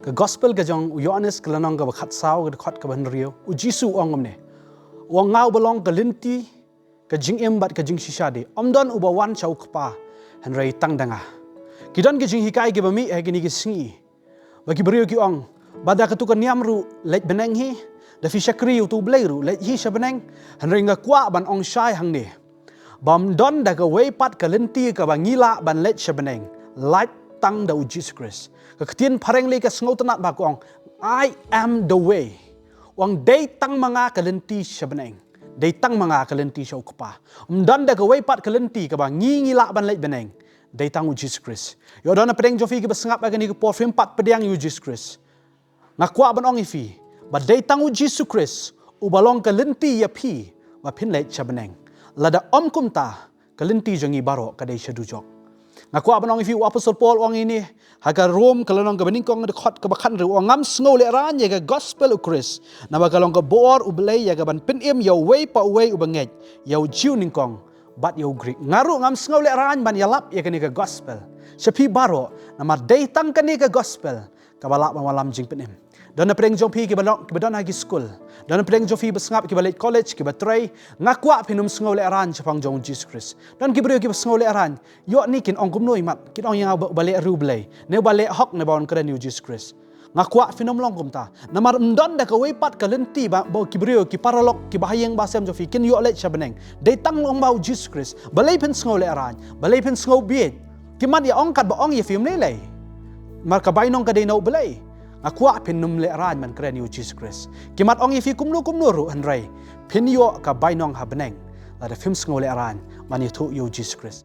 Ke gospel ke jong Yohanes ke lanang ke bakhat saw ke khot ke ban rio u Jisu ongom ne wang ngau belong ke linti ke jing embat ke jing shisha de omdon u bawan chau kpa hanrei tang danga kidon ke jing hikai ke bami e gini ke singi bagi berio ki ong bada ke tukan niamru leit beneng hi da fi shakri tu bleiru leit hi shabeneng hanrei nga kwa ban ong shai hang ne bam don da ke weipat ke linti ke bangila ban leit shabeneng light tang da u Jesus Christ ketien pareng le ke sngo tanat ba ko I am the way wang dei tang manga kalenti shabeneng dei tang manga kalenti shau kpa dan da ke weipat kalenti ke bang ngi la ban leit beneng dei tang u Jesus Christ yo dona pedeng jofi ke besngap agani ke por fim pat pedang u Jesus Christ ngakwa ban ong ifi ba dei tang u Jesus Christ u balong kalenti ya pi ba pin leit shabeneng lada om kumta kalenti jongi baro ka dei shadujok ngaku abanong ifi apostol Paul wang ini haga Rom kalonong ke beningkong de khot ke bakhan ru ngam sngo le ran ye ke gospel of Christ na ba kalong ke bor u belai ya ke ban pin im yo way pa way u banget yo jiu ningkong bat yo Greek ngaru ngam sngo le ran ban yalap ye ke ni ke gospel sepi baro na mar dei tang ke ni ke gospel ka balap malam jing pin im dan pedeng jompi ke badon hagi school dan pedeng jofi besngap ke balik college ke batrai ngakwa pinum sngo le ran chapang jong Jesus Christ dan ke brio ke sngo le ran yo ni kin ong kumnoi mat kin ong yang balik ru blai ne balik hok ne bawan keren Jesus Christ ngakwa pinum long kumta namar ndon da ke weipat ke lenti ba ki brio ki paralok ki bahayeng basem jofi kin yo le chabeneng dei tang long bau Jesus Christ balai pin sngo le ran balai pin sngo biet ki mat ya ong kat ba ong ye film le lai mar ka bainong ka dei no belai akwa pin num le ran man kren yu Jesus Christ kimat ong ifi kumnu ru hanrai pin yo ka bainong ha beneng la da film sngo le ran man yu Jesus Christ